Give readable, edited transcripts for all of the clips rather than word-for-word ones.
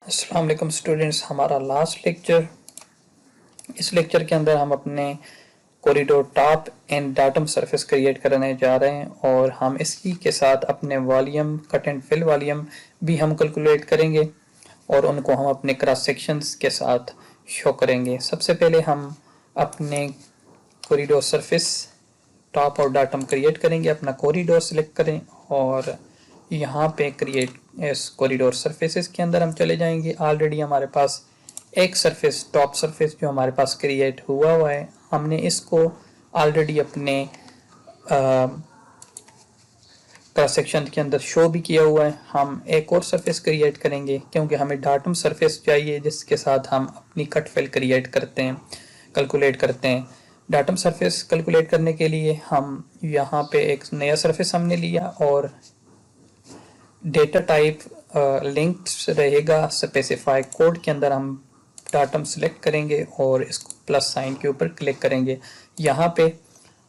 अस्सलाम वालेकुम स्टूडेंट्स, हमारा लास्ट लेक्चर। इस लेक्चर के अंदर हम अपने corridor top and datum surface create करने जा रहे हैं और हम इसी के साथ अपने volume cut and fill volume भी हम कैलकुलेट करेंगे और उनको हम अपने क्रॉस सेक्शंस के साथ शो करेंगे। सबसे पहले हम अपने कॉरिडोर सरफेस टॉप और डाटम क्रिएट करेंगे। अपना कॉरिडोर सिलेक्ट करें और यहाँ पे क्रिएट एस कॉरिडोर सरफेसेस के अंदर हम चले जाएंगे। ऑलरेडी हमारे पास एक सरफेस टॉप सरफेस जो हमारे पास क्रिएट हुआ है, हमने इसको ऑलरेडी अपने क्रॉस सेक्शन के अंदर शो भी किया हुआ है। हम एक और सरफेस क्रिएट करेंगे क्योंकि हमें डाटम सरफेस चाहिए जिसके साथ हम अपनी कट फिल क्रिएट करते हैं, कैलकुलेट करते हैं। डाटम सरफेस कैलकुलेट करने के लिए हम यहाँ पे एक नया सरफेस हमने लिया और डेटा टाइप लिंक्ड रहेगा। स्पेसिफाई कोड के अंदर हम डाटम सेलेक्ट करेंगे और इसको प्लस साइन के ऊपर क्लिक करेंगे। यहाँ पे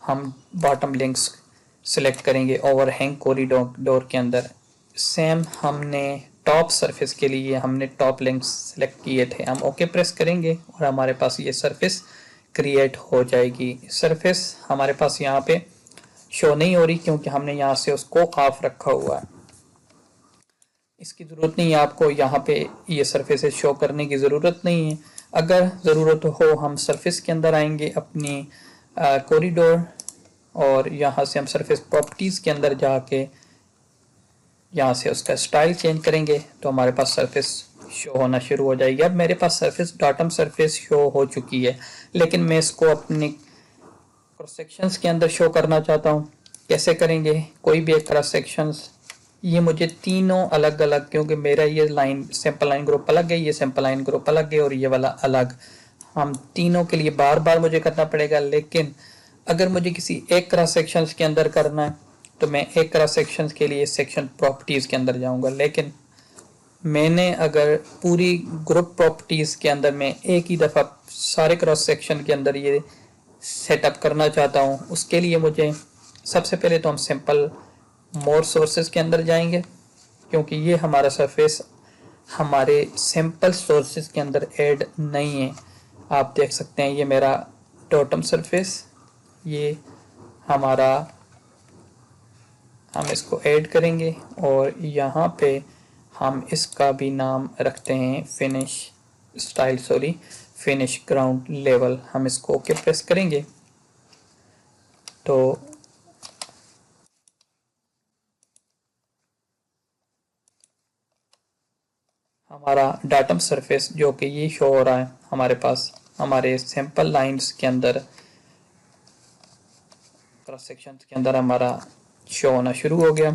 हम बॉटम लिंक्स सेलेक्ट करेंगे ओवरहैंग कॉरिडोर के अंदर। सेम हमने टॉप सरफेस के लिए हमने टॉप लिंक्स सेलेक्ट किए थे। हम ओके प्रेस करेंगे और हमारे पास ये सरफेस क्रिएट हो जाएगी। सरफेस हमारे पास यहाँ पे शो नहीं हो रही क्योंकि हमने यहाँ से उसको ऑफ रखा हुआ है। इसकी ज़रूरत नहीं है आपको, यहाँ पे ये सरफेसेस शो करने की ज़रूरत नहीं है। अगर ज़रूरत हो हम सरफेस के अंदर आएंगे अपनी कॉरिडोर और यहाँ से हम सरफेस प्रॉपर्टीज़ के अंदर जाके यहाँ से उसका स्टाइल चेंज करेंगे तो हमारे पास सरफेस शो होना शुरू हो जाएगी। अब मेरे पास सरफेस डाटम सरफेस शो हो चुकी है, लेकिन मैं इसको अपने क्रॉस सेक्शंस के अंदर शो करना चाहता हूँ। कैसे करेंगे? कोई भी एक क्रॉस सेक्शंस, ये मुझे तीनों अलग अलग, क्योंकि मेरा ये लाइन सैंपल लाइन ग्रुप अलग है, ये सैंपल लाइन ग्रुप अलग है और ये वाला अलग। हम तीनों के लिए बार बार मुझे करना पड़ेगा, लेकिन अगर मुझे किसी एक क्रॉस सेक्शंस के अंदर करना है तो मैं एक क्रॉस सेक्शंस के लिए सेक्शन प्रॉपर्टीज़ के अंदर जाऊंगा। लेकिन मैंने अगर पूरी ग्रुप प्रॉपर्टीज़ के अंदर मैं एक ही दफ़ा सारे क्रॉस सेक्शन के अंदर ये सेटअप करना चाहता हूँ, उसके लिए मुझे सबसे पहले तो हम सिंपल मोर सोर्सेज के अंदर जाएंगे क्योंकि ये हमारा सरफेस हमारे सिंपल सोर्सेज के अंदर ऐड नहीं है। आप देख सकते हैं ये मेरा टोटम सरफेस, ये हमारा, हम इसको ऐड करेंगे और यहाँ पे हम इसका भी नाम रखते हैं फिनिश ग्राउंड लेवल। हम इसको ओके प्रेस करेंगे तो हमारा डाटम सरफेस जो कि ये शो हो रहा है हमारे पास हमारे सैंपल लाइंस के अंदर क्रॉस सेक्शन के अंदर हमारा शो होना शुरू हो गया।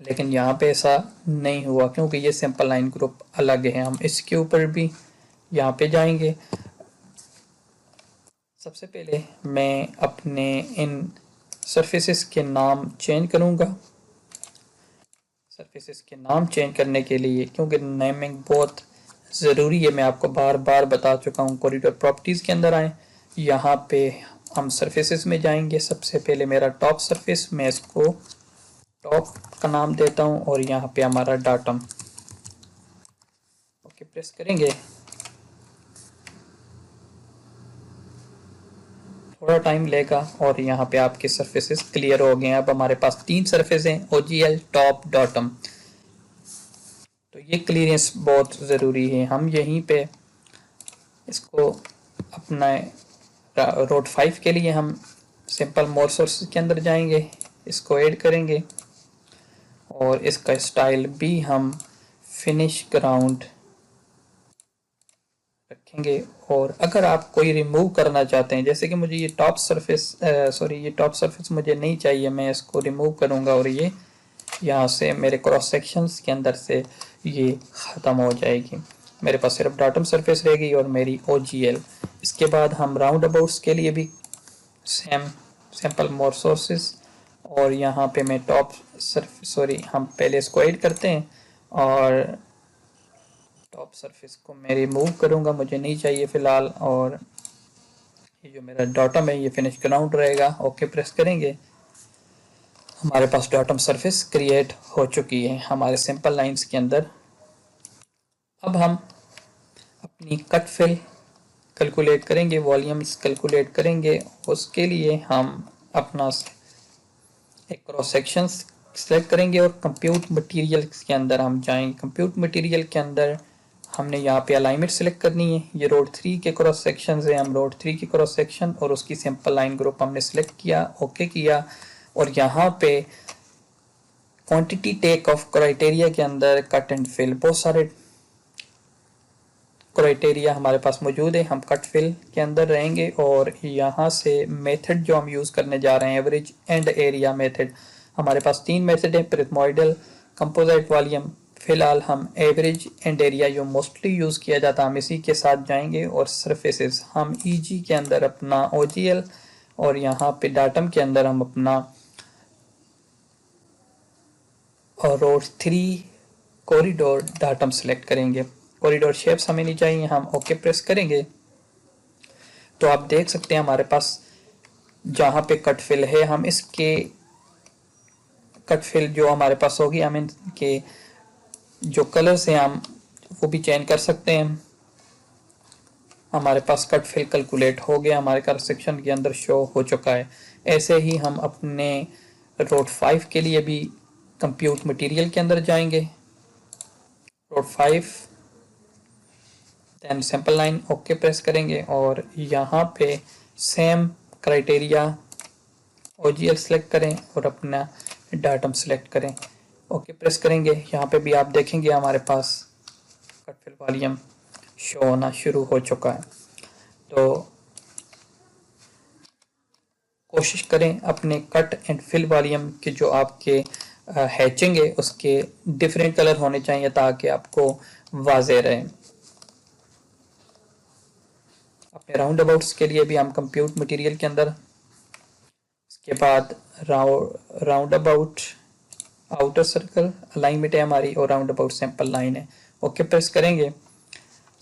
लेकिन यहाँ पे ऐसा नहीं हुआ क्योंकि ये सैंपल लाइन ग्रुप अलग है। हम इसके ऊपर भी यहाँ पे जाएंगे। सबसे पहले मैं अपने इन सरफेसेस के नाम चेंज करूँगा। सरफेसेस के नाम चेंज करने के लिए, क्योंकि नेमिंग बहुत ज़रूरी है, मैं आपको बार बार बता चुका हूँ। कॉरिडोर प्रॉपर्टीज़ के अंदर आए, यहाँ पे हम सरफेसेस में जाएंगे। सबसे पहले मेरा टॉप सरफेस, मैं इसको टॉप का नाम देता हूँ और यहाँ पे हमारा डाटम, ओके प्रेस करेंगे। थोड़ा टाइम लेगा और यहाँ पे आपके सरफेसेस क्लियर हो गए हैं। अब हमारे पास 3 सरफेस हैं, OGL, टॉप, डाटम। तो ये क्लियरेंस बहुत ज़रूरी है। हम यहीं पे इसको अपना रोड 5 के लिए हम सिंपल मोर सोर्स के अंदर जाएंगे, इसको ऐड करेंगे और इसका स्टाइल भी हम फिनिश ग्राउंड रखेंगे। और अगर आप कोई रिमूव करना चाहते हैं, जैसे कि मुझे ये टॉप सरफेस मुझे नहीं चाहिए, मैं इसको रिमूव करूंगा और ये यहाँ से मेरे क्रॉस सेक्शंस के अंदर से ये ख़त्म हो जाएगी। मेरे पास सिर्फ डाटम सरफेस रहेगी और मेरी OGL। इसके बाद हम राउंड अबाउट्स के लिए भी सैंपल मोर सोर्सेस और यहाँ पे मैं हम पहले इसको ऐड करते हैं और टॉप सरफेस को मैं रिमूव करूँगा, मुझे नहीं चाहिए फ़िलहाल। और ये जो मेरा डाटम है ये फिनिश ग्राउंड रहेगा। ओके प्रेस करेंगे, हमारे पास डाटम सरफेस क्रिएट हो चुकी है हमारे सिंपल लाइंस के अंदर। अब अब हम अपनी कट फिल कैलकुलेट करेंगे, वॉल्यूम्स कैलकुलेट करेंगे। उसके लिए हम अपना एक क्रॉस सेक्शन सेलेक्ट करेंगे और कंप्यूट मटेरियल के अंदर हम जाएंगे। कंप्यूट मटेरियल के अंदर हमने यहाँ पे अलाइनमेंट सेलेक्ट करनी है। ये रोड 3 के क्रॉस सेक्शन है, हम रोड 3 के क्रॉस सेक्शन और उसकी सिंपल लाइन ग्रुप हमने सेलेक्ट किया, ओके किया। और यहाँ पे क्वांटिटी टेक ऑफ क्राइटेरिया के अंदर कट एंड फिल, बहुत सारे क्राइटेरिया हमारे पास मौजूद है। हम कट फिल के अंदर रहेंगे और यहाँ से मेथड जो हम यूज़ करने जा रहे हैं, एवरेज एंड एरिया मेथड। हमारे पास 3 मेथड है, पिरामिडल, कंपोजिट, वॉल्यूम। फिलहाल हम एवरेज एंड एरिया जो मोस्टली यूज़ किया जाता है हम इसी के साथ जाएंगे। और सरफेसेस हम ईजी के अंदर अपना ओजीएल और यहाँ पे डाटम के अंदर हम अपना रोड 3 कॉरिडोर डाटम सेलेक्ट करेंगे। कॉरिडोर शेप्स हमें नहीं चाहिए, हम ओके प्रेस करेंगे तो आप देख सकते हैं हमारे पास जहाँ पे कट फिल है, हम इसके कट फिल जो हमारे पास होगी हम इनके जो कलर्स हैं हम वो भी चेंज कर सकते हैं। हमारे पास कट फिल कैलकुलेट हो गया, हमारे कर सेक्शन के अंदर शो हो चुका है। ऐसे ही हम अपने रोड 5 के लिए भी कंप्यूट मटेरियल के अंदर जाएंगे, road 5 then simple line, okay press करेंगे और यहाँ पे सेम क्राइटेरिया ओजीएल सेलेक्ट करें और अपना डाटम सेलेक्ट करें, ओके प्रेस करेंगे। यहाँ पे भी आप देखेंगे हमारे पास कट फिल वॉल्यूम शो होना शुरू हो चुका है। तो कोशिश करें अपने कट एंड फिल वॉल्यूम के जो आपके हैचिंग है उसके डिफरेंट कलर होने चाहिए ताकि आपको वाज़ेह रहे। अपने राउंड अबाउट्स के लिए भी हम कंप्यूट मटेरियल के अंदर, इसके बाद round about outer circle alignment है हमारी और राउंड अबाउट सिंपल लाइन है, ओके प्रेस करेंगे।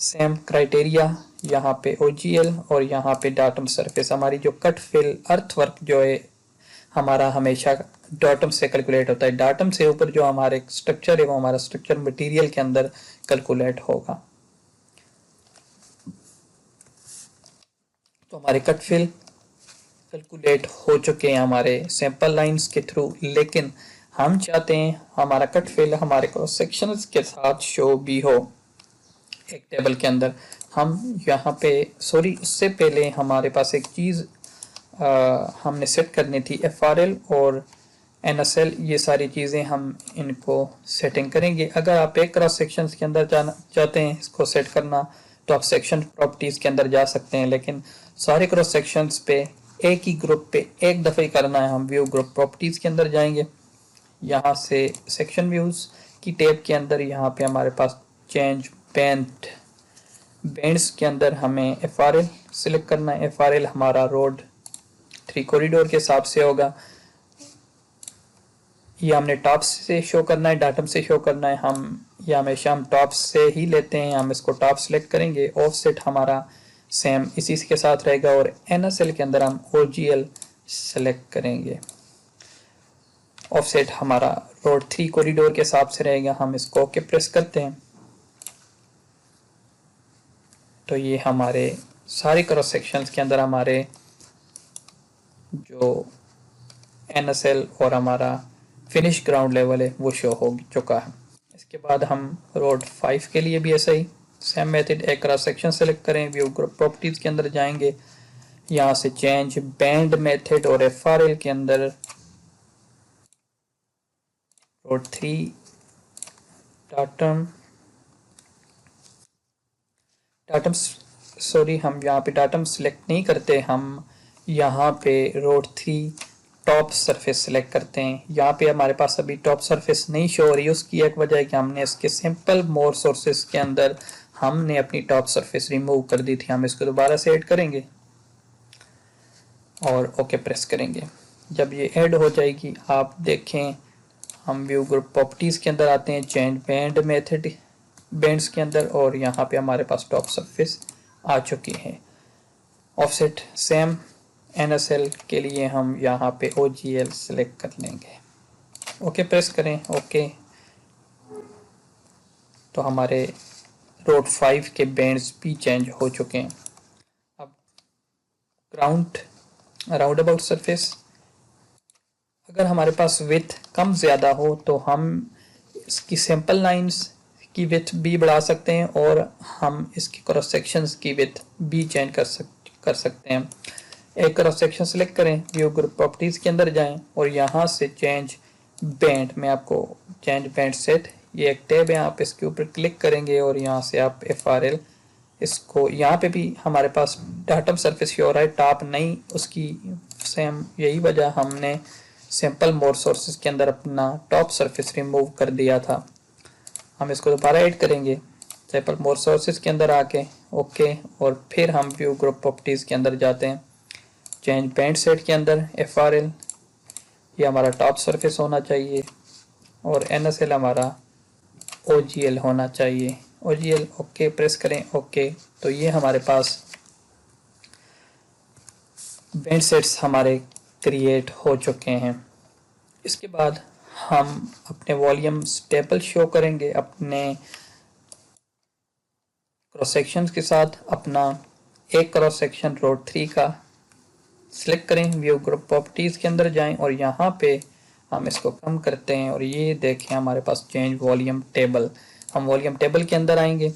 सेम क्राइटेरिया यहाँ पे ओजीएल और यहाँ पे डाटम सरफेस। हमारी जो कट फिल अर्थ वर्क जो है हमारा हमेशा डाटम से कैलकुलेट होता है। डाटम से ऊपर जो हमारे स्ट्रक्चर है वो हमारा स्ट्रक्चर मटेरियल के अंदर कैलकुलेट होगा। तो हमारे कट फिल कैलकुलेट हो चुके हैं हमारे सैंपल लाइंस के थ्रू, लेकिन हम चाहते हैं हमारा कट फिल हमारे क्रॉस सेक्शंस के साथ शो भी हो एक टेबल के अंदर। हम यहाँ पे सॉरी उससे पहले हमारे पास एक चीज़ हमने सेट करनी थी, FRL और NSL, ये सारी चीज़ें हम इनको सेटिंग करेंगे। अगर आप एक क्रॉस सेक्शन के अंदर जाना चाहते हैं इसको सेट करना तो आप सेक्शन प्रॉपर्टीज़ के अंदर जा सकते हैं, लेकिन सारे क्रॉस सेक्शंस पे एक ही ग्रुप पे एक दफ़े करना है। हम व्यू ग्रुप प्रॉपर्टीज़ के अंदर जाएंगे, यहाँ से सेक्शन व्यूज़ की टैब के अंदर यहाँ पे हमारे पास चेंज बैंड्स के अंदर हमें FRL सिलेक्ट करना है। FRL हमारा रोड 3 कॉरिडोर के हिसाब से होगा। ये हमने टॉप से शो करना है, डाटम से शो करना है। हम ये हमेशा हम टॉप से ही लेते हैं, हम इसको टॉप सेलेक्ट करेंगे। ऑफसेट हमारा सेम इसी के साथ रहेगा और NSL के अंदर हम OGL सेलेक्ट करेंगे। ऑफसेट हमारा रोड 3 कॉरिडोर के हिसाब से रहेगा। हम इसको ओके प्रेस करते हैं तो ये हमारे सारे क्रॉस सेक्शंस के अंदर हमारे जो NSL और हमारा फिनिश ग्राउंड लेवल है वो शो हो चुका है। इसके बाद हम रोड 5 के लिए भी ऐसा ही सेम मेथड, एक क्रॉस सेक्शन सेलेक्ट करें, व्यू ग्रुप प्रॉपर्टीज़ के अंदर जाएंगे, यहाँ से चेंज बैंड मेथड और FRL के अंदर रोड 3 डाटम सॉरी हम यहाँ पे डाटम सेलेक्ट नहीं करते, हम यहाँ पे रोड 3 टॉप सरफेस सेलेक्ट करते हैं। यहाँ पे हमारे पास अभी टॉप सरफेस नहीं शो हो रही, उसकी एक वजह है कि हमने इसके सिंपल मोर सोर्सेस के अंदर हमने अपनी टॉप सरफेस रिमूव कर दी थी। हम इसको दोबारा से ऐड करेंगे और ओके प्रेस करेंगे। जब ये ऐड हो जाएगी आप देखें, हम व्यू ग्रुप प्रॉपर्टीज़ के अंदर आते हैं, चेंज बैंड मेथड बैंड्स के अंदर और यहाँ पे हमारे पास टॉप सरफेस आ चुकी है। ऑफसेट सेम NSL के लिए हम यहाँ पे OGL सेलेक्ट कर लेंगे, ओके प्रेस करें, ओके। तो हमारे रोड 5 के बैंड्स भी चेंज हो चुके हैं। अब ग्राउंड राउंड अबाउट सरफेस, अगर हमारे पास विथ कम ज़्यादा हो तो हम इसकी सैंपल लाइंस की विथ भी बढ़ा सकते हैं और हम इसकी क्रॉस सेक्शंस की विथ भी चेंज कर सकते हैं। एक क्रॉस सेक्शन सेलेक्ट करें, व्यू ग्रुप प्रॉपर्टीज के अंदर जाएं और यहाँ से चेंज बैंड में आपको चेंज बैंड सेट, ये एक टैब है, आप इसके ऊपर क्लिक करेंगे और यहाँ से आप FRL इसको, यहाँ पे भी हमारे पास डाटम सरफेस शो हो रहा है, टॉप नहीं, उसकी सेम यही वजह हमने सैंपल मोड सोर्सेज के अंदर अपना टॉप सरफेस रिमूव कर दिया था। हम इसको दोबारा ऐड करेंगे सैंपल मोड सोर्सेज के अंदर आके ओके, और फिर हम व्यू ग्रुप प्रॉपर्टीज के अंदर जाते हैं, चेंज बैंड सेट के अंदर FRL, ये हमारा टॉप सरफेस होना चाहिए और NSL हमारा OGL होना चाहिए, OGL ओके प्रेस करें ओके। तो ये हमारे पास बैंड सेट्स हमारे क्रिएट हो चुके हैं। इसके बाद हम अपने वॉल्यूम टेबल शो करेंगे अपने क्रॉस सेक्शन के साथ। अपना एक क्रॉस सेक्शन रोड 3 का सिलेक्ट करें, व्यू ग्रुप प्रॉपर्टीज के अंदर जाएं और यहाँ पे हम इसको कम करते हैं और ये देखें हमारे पास चेंज वॉल्यूम टेबल, हम वॉल्यूम टेबल के अंदर आएंगे।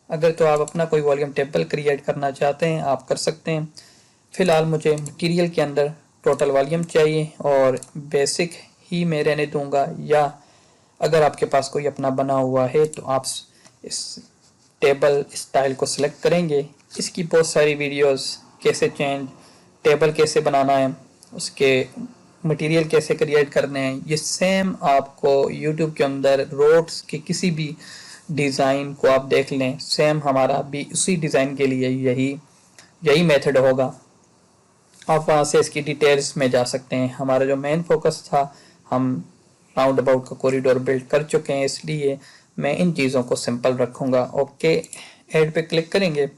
अगर तो आप अपना कोई वॉल्यूम टेबल क्रिएट करना चाहते हैं आप कर सकते हैं। फिलहाल मुझे मटेरियल के अंदर टोटल वॉल्यूम चाहिए और बेसिक ही मैं रहने दूंगा, या अगर आपके पास कोई अपना बना हुआ है तो आप इस टेबल स्टाइल को सिलेक्ट करेंगे। इसकी बहुत सारी वीडियोस, कैसे चेंज टेबल कैसे बनाना है, उसके मटेरियल कैसे क्रिएट करने हैं, ये सेम आपको यूट्यूब के अंदर रोड्स के किसी भी डिज़ाइन को आप देख लें, सेम हमारा भी उसी डिज़ाइन के लिए यही मेथड होगा। आप वहाँ से इसकी डिटेल्स में जा सकते हैं। हमारा जो मेन फोकस था, हम राउंड अबाउट का कॉरिडोर बिल्ड कर चुके हैं, इसलिए मैं इन चीज़ों को सिंपल रखूँगा। ओके ऐड पे क्लिक करेंगे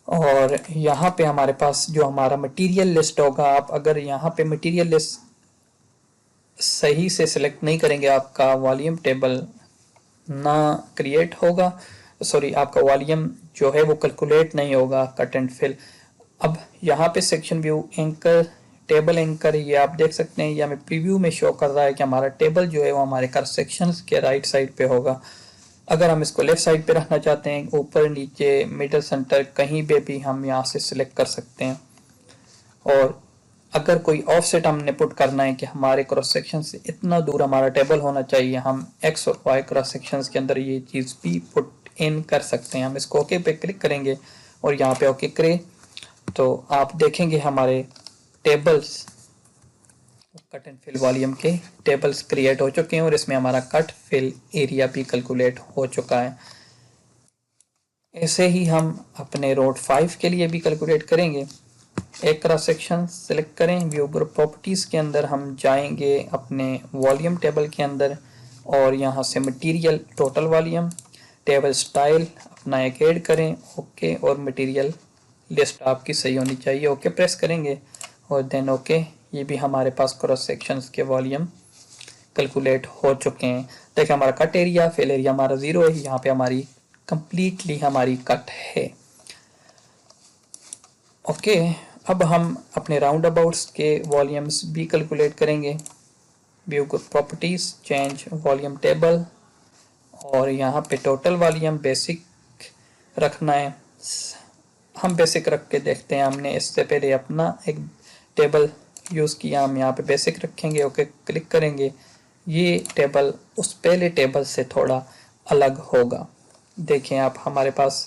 और यहाँ पे हमारे पास जो हमारा मटेरियल लिस्ट होगा, आप अगर यहाँ पे मटेरियल लिस्ट सही से सिलेक्ट नहीं करेंगे आपका वॉल्यूम टेबल ना क्रिएट होगा, सॉरी आपका वॉल्यूम जो है वो कैलकुलेट नहीं होगा कट एंड फिल। अब यहाँ पे section view anchor, table anchor, ये आप देख सकते हैं, ये हमें प्रीव्यू में शो कर रहा है कि हमारा टेबल जो है वो हमारे कर सेक्शंस के राइट साइड पे होगा। अगर हम इसको लेफ्ट साइड पे रखना चाहते हैं, ऊपर नीचे मिडल सेंटर कहीं पे भी हम यहाँ से सिलेक्ट कर सकते हैं। और अगर कोई ऑफसेट हमने पुट करना है कि हमारे क्रॉस सेक्शन से इतना दूर हमारा टेबल होना चाहिए, हम एक्स और वाई क्रॉस सेक्शंस के अंदर ये चीज़ भी पुट इन कर सकते हैं। हम इसको ओके पे क्लिक करेंगे और यहाँ पे ओके करें तो आप देखेंगे हमारे tables cut and fill volume के टेबल्स क्रिएट हो चुके हैं और इसमें हमारा कट फिल एरिया भी कैलकुलेट हो चुका है। ऐसे ही हम अपने रोड 5 के लिए भी कैलकुलेट करेंगे। एक क्रॉस सेक्शन सेलेक्ट करें, व्यू ग्रुप प्रॉपर्टीज के अंदर हम जाएंगे अपने वॉल्यूम टेबल के अंदर और यहाँ से material total volume table style अपना एक ऐड करें ओके, और मटेरियल लिस्ट आपकी सही होनी चाहिए, ओके प्रेस करेंगे और देन ओके। ये भी हमारे पास क्रॉस सेक्शंस के वॉल्यूम कैलकुलेट हो चुके हैं। देखिए हमारा कट एरिया फिल एरिया हमारा 0 है, यहाँ पे हमारी कंप्लीटली हमारी कट है। ओके अब हम अपने राउंड अबाउट्स के वॉल्यूम्स भी कैलकुलेट करेंगे। View properties change volume table और यहाँ पे टोटल वॉल्यूम बेसिक रखना है। हम बेसिक रख के देखते हैं, हमने इससे पहले अपना एक टेबल यूज़ किया, हम यहाँ पे बेसिक रखेंगे ओके क्लिक करेंगे। ये टेबल उस पहले टेबल से थोड़ा अलग होगा। देखें आप हमारे पास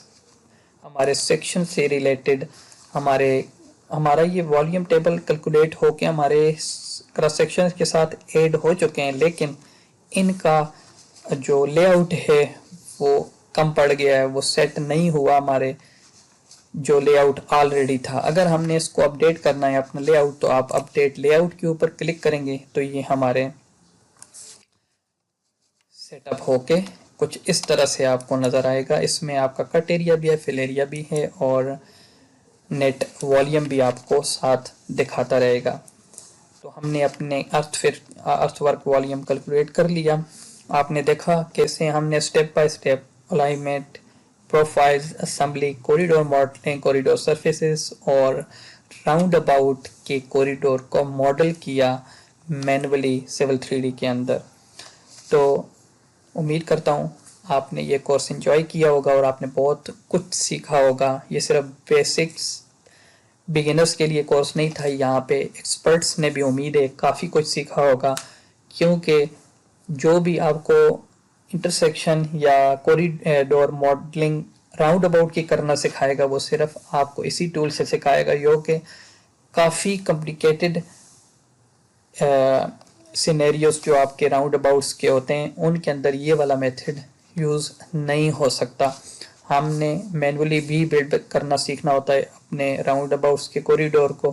हमारे सेक्शन से रिलेटेड हमारा ये वॉल्यूम टेबल कैलकुलेट होके हमारे क्रॉस सेक्शन के साथ ऐड हो चुके हैं, लेकिन इनका जो लेआउट है वो कम पड़ गया है, वो सेट नहीं हुआ हमारे जो लेआउट ऑलरेडी था। अगर हमने इसको अपडेट करना है अपना लेआउट तो आप अपडेट लेआउट के ऊपर क्लिक करेंगे तो ये हमारे सेटअप होके कुछ इस तरह से आपको नज़र आएगा। इसमें आपका कट एरिया भी है, फिल एरिया भी है और नेट वॉल्यूम भी आपको साथ दिखाता रहेगा। तो हमने अपने अर्थवर्क वॉल्यूम कैलकुलेट कर लिया। आपने देखा कैसे हमने step by step alignment profiles, assembly, corridor modelling, corridor surfaces और राउंड अबाउट के कॉरिडोर को मॉडल किया मैन्युअली सिविल 3D के अंदर। तो उम्मीद करता हूँ आपने ये कोर्स एंजॉय किया होगा और आपने बहुत कुछ सीखा होगा। ये सिर्फ बेसिक्स बिगिनर्स के लिए कोर्स नहीं था, यहाँ पे एक्सपर्ट्स ने भी उम्मीद है काफ़ी कुछ सीखा होगा, क्योंकि जो भी आपको इंटरसेक्शन या कॉरिडोर मॉडलिंग राउंड अबाउट की करना सिखाएगा वो सिर्फ आपको इसी टूल से सिखाएगा, जो कि काफ़ी कॉम्प्लिकेटेड सिनेरियोस जो आपके राउंड अबाउट्स के होते हैं उनके अंदर ये वाला मेथड यूज़ नहीं हो सकता। हमने मैनुअली भी बिल्ड करना सीखना होता है अपने राउंड अबाउट्स के कॉरिडोर को।